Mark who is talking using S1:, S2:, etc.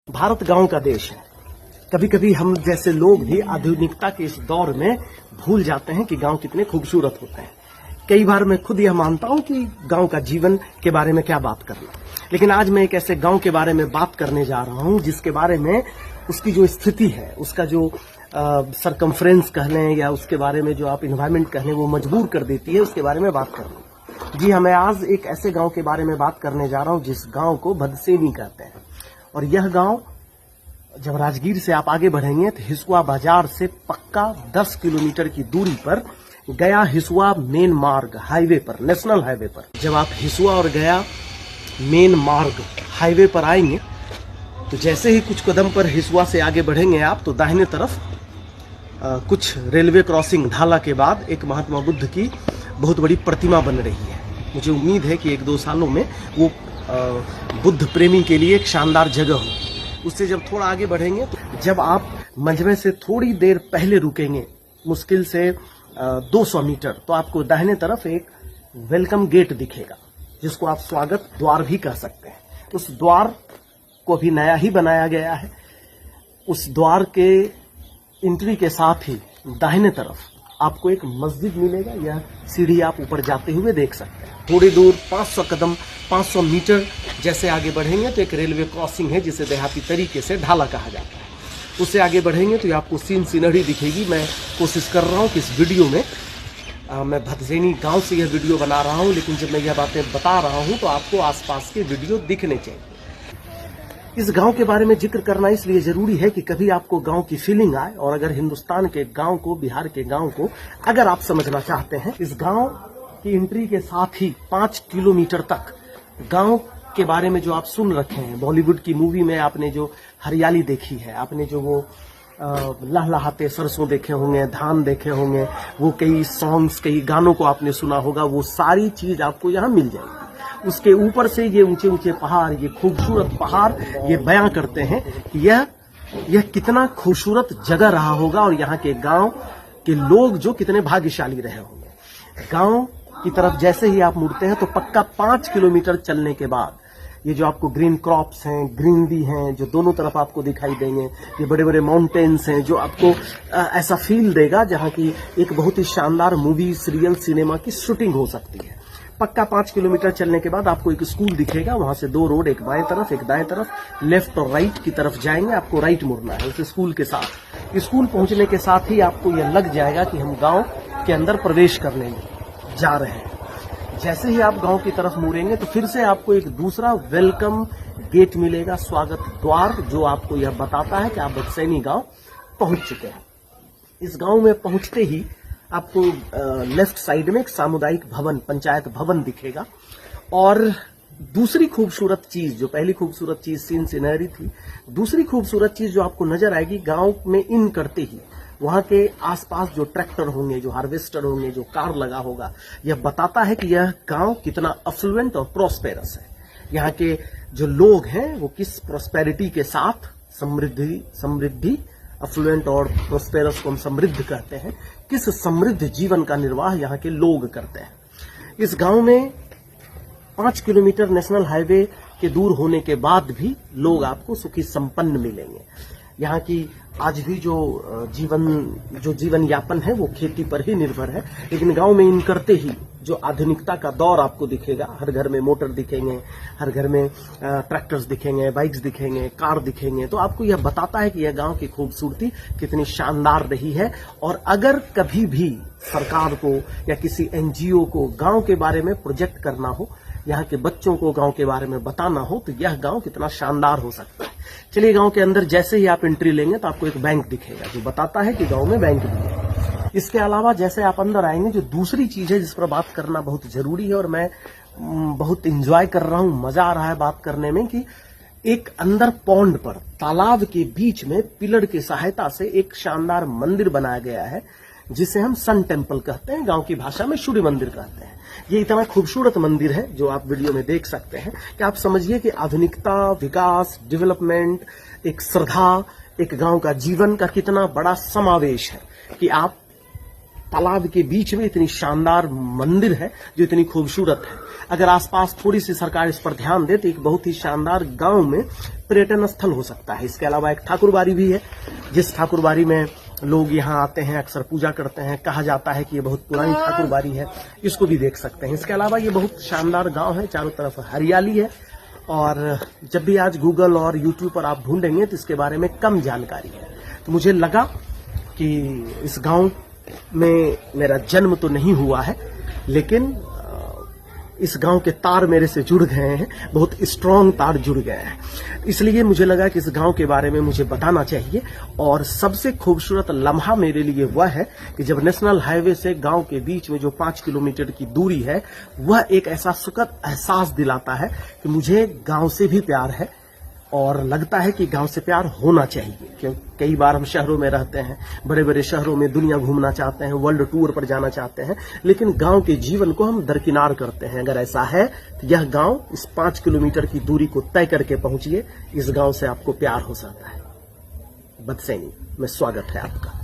S1: भारत गांव का देश है। कभी कभी हम जैसे लोग भी आधुनिकता के इस दौर में भूल जाते हैं कि गांव कितने खूबसूरत होते हैं। कई बार मैं खुद यह मानता हूं कि गांव का जीवन के बारे में क्या बात करना, लेकिन आज मैं एक ऐसे गांव के बारे में बात करने जा रहा हूं जिसके बारे में उसकी जो स्थिति है, उसका जो सरकमफ्रेंस कह लें या उसके बारे में जो आप इन्वायरमेंट कह लें, वो मजबूर कर देती है उसके बारे में बात करना। जी हाँ, मैं आज एक ऐसे गांव के बारे में बात करने जा रहा हूं जिस गांव को भदसेनी कहते हैं। और यह गांव जब राजगीर से आप आगे बढ़ेंगे तो हिसुआ बाजार से पक्का 10 किलोमीटर की दूरी पर गया हिसुआ मेन मार्ग हाईवे पर, नेशनल हाईवे पर, जब आप हिसुआ और गया मेन मार्ग हाईवे पर आएंगे तो जैसे ही कुछ कदम पर हिसुआ से आगे बढ़ेंगे आप तो दाहिने तरफ कुछ रेलवे क्रॉसिंग ढाला के बाद एक महात्मा बुद्ध की बहुत बड़ी प्रतिमा बन रही है। मुझे उम्मीद है कि 1-2 सालों में वो बुद्ध प्रेमी के लिए एक शानदार जगह होगी। उससे जब थोड़ा आगे बढ़ेंगे तो जब आप मंझमे से थोड़ी देर पहले रुकेंगे, मुश्किल से 200 मीटर, तो आपको दाहिने तरफ एक वेलकम गेट दिखेगा जिसको आप स्वागत द्वार भी कह सकते हैं। उस द्वार को अभी नया ही बनाया गया है। उस द्वार के एंट्री के साथ ही दाहिने तरफ आपको एक मस्जिद मिलेगा। यह सीढ़ी आप ऊपर जाते हुए देख सकते हैं। थोड़ी दूर 500 कदम 500 मीटर जैसे आगे बढ़ेंगे तो एक रेलवे क्रॉसिंग है जिसे देहाती तरीके से ढाला कहा जाता है। उससे आगे बढ़ेंगे तो आपको सीनरी दिखेगी। मैं कोशिश कर रहा हूँ कि इस वीडियो में मैं भदसेनी गांव से यह वीडियो बना रहा हूँ, लेकिन जब मैं यह बातें बता रहा हूँ तो आपको आसपास के वीडियो दिखने चाहिए। इस गांव के बारे में जिक्र करना इसलिए जरूरी है कि कभी आपको गांव की फीलिंग आए, और अगर हिंदुस्तान के गांव को, बिहार के गांव को अगर आप समझना चाहते हैं, इस गांव की एंट्री के साथ ही 5 किलोमीटर तक गांव के बारे में जो आप सुन रखे हैं, बॉलीवुड की मूवी में आपने जो हरियाली देखी है, आपने जो वो लहलहाते सरसों देखे होंगे, धान देखे होंगे, वो कई सॉन्ग्स, कई गानों को आपने सुना होगा, वो सारी चीज आपको यहाँ मिल जाएगी। उसके ऊपर से ये ऊंचे ऊंचे पहाड़, ये खूबसूरत पहाड़, ये बयां करते हैं कि यह कितना खूबसूरत जगह रहा होगा और यहाँ के गांव के लोग जो कितने भाग्यशाली रहे होंगे। गांव की तरफ जैसे ही आप मुड़ते हैं तो पक्का 5 किलोमीटर चलने के बाद ये जो आपको ग्रीन क्रॉप्स हैं, ग्रीनरी हैं, जो दोनों तरफ आपको दिखाई देंगे, ये बड़े बड़े माउंटेन्स हैं जो आपको ऐसा फील देगा जहाँ की एक बहुत ही शानदार मूवी, सीरियल, सिनेमा की शूटिंग हो सकती है। पक्का 5 किलोमीटर चलने के बाद आपको एक स्कूल दिखेगा। वहां से 2 रोड, एक बाएं तरफ एक दाएं तरफ, लेफ्ट और राइट की तरफ जाएंगे। आपको राइट मुड़ना है उस स्कूल के साथ। स्कूल पहुंचने के साथ ही आपको यह लग जाएगा कि हम गांव के अंदर प्रवेश करने जा रहे हैं। जैसे ही आप गांव की तरफ मुड़ेंगे तो फिर से आपको एक दूसरा वेलकम गेट मिलेगा, स्वागत द्वार, जो आपको यह बताता है कि आप भदसेनी गांव पहुंच चुके हैं। इस गांव में पहुंचते ही आपको लेफ्ट साइड में एक सामुदायिक भवन, पंचायत भवन दिखेगा। और दूसरी खूबसूरत चीज, जो पहली खूबसूरत चीज सीनरी थी, दूसरी खूबसूरत चीज जो आपको नजर आएगी गांव में इन करते ही, वहां के आसपास जो ट्रैक्टर होंगे, जो हार्वेस्टर होंगे, जो कार लगा होगा, यह बताता है कि यह गांव कितना अफ्लुएंट और प्रॉस्पेरस है। यहाँ के जो लोग हैं वो किस प्रॉस्पेरिटी के साथ, समृद्धि अफ्लुएंट और प्रोस्पेरस को हम समृद्ध कहते हैं, किस समृद्ध जीवन का निर्वाह यहाँ के लोग करते हैं। इस गांव में 5 किलोमीटर नेशनल हाईवे के दूर होने के बाद भी लोग आपको सुखी संपन्न मिलेंगे। यहाँ की आज भी जो जीवन यापन है वो खेती पर ही निर्भर है, लेकिन गांव में इन करते ही जो आधुनिकता का दौर आपको दिखेगा, हर घर में मोटर दिखेंगे, हर घर में ट्रैक्टर्स दिखेंगे, बाइक्स दिखेंगे, कार दिखेंगे, तो आपको यह बताता है कि यह गांव की खूबसूरती कितनी शानदार रही है। और अगर कभी भी सरकार को या किसी एनजीओ को गांव के बारे में प्रोजेक्ट करना हो, यहाँ के बच्चों को गांव के बारे में बताना हो, तो यह गांव कितना शानदार हो सकता है। चलिए, गांव के अंदर जैसे ही आप एंट्री लेंगे तो आपको एक बैंक दिखेगा जो बताता है कि गांव में बैंक भी है। इसके अलावा जैसे आप अंदर आएंगे, जो दूसरी चीज है जिस पर बात करना बहुत जरूरी है और मैं बहुत इंजॉय कर रहा हूं, मजा आ रहा है बात करने में, कि एक अंदर पौंड पर, तालाब के बीच में पिलर की सहायता से एक शानदार मंदिर बनाया गया है जिसे हम सन टेम्पल कहते हैं, गांव की भाषा में सूर्य मंदिर कहते हैं। ये इतना खूबसूरत मंदिर है जो आप वीडियो में देख सकते हैं कि आप समझिए कि आधुनिकता, विकास, डेवलपमेंट, एक श्रद्धा, एक गांव का जीवन का कितना बड़ा समावेश है कि आप तालाब के बीच में इतनी शानदार मंदिर है जो इतनी खूबसूरत है। अगर आसपास थोड़ी सी सरकार इस पर ध्यान दे तो एक बहुत ही शानदार गांव में पर्यटन स्थल हो सकता है। इसके अलावा एक ठाकुरबाड़ी भी है, जिस ठाकुरबाड़ी में लोग यहाँ आते हैं, अक्सर पूजा करते हैं। कहा जाता है कि ये बहुत पुरानी ठाकुरबाड़ी है, इसको भी देख सकते हैं। इसके अलावा ये बहुत शानदार गांव है, चारों तरफ हरियाली है और जब भी आज गूगल और यूट्यूब पर आप ढूंढेंगे तो इसके बारे में कम जानकारी है। तो मुझे लगा कि इस गांव में मेरा जन्म तो नहीं हुआ है, लेकिन इस गांव के तार मेरे से जुड़ गए हैं, बहुत स्ट्रांग तार जुड़ गए हैं। इसलिए मुझे लगा कि इस गांव के बारे में मुझे बताना चाहिए। और सबसे खूबसूरत लम्हा मेरे लिए वह है कि जब नेशनल हाईवे से गांव के बीच में जो 5 किलोमीटर की दूरी है, वह एक ऐसा सुखद एहसास दिलाता है कि मुझे गांव से भी प्यार है और लगता है कि गांव से प्यार होना चाहिए। क्योंकि कई बार हम शहरों में रहते हैं, बड़े बड़े शहरों में दुनिया घूमना चाहते हैं, वर्ल्ड टूर पर जाना चाहते हैं, लेकिन गांव के जीवन को हम दरकिनार करते हैं। अगर ऐसा है तो यह गांव इस 5 किलोमीटर की दूरी को तय करके पहुंचिए, इस गांव से आपको प्यार हो सकता है। बदसैनी में स्वागत है आपका।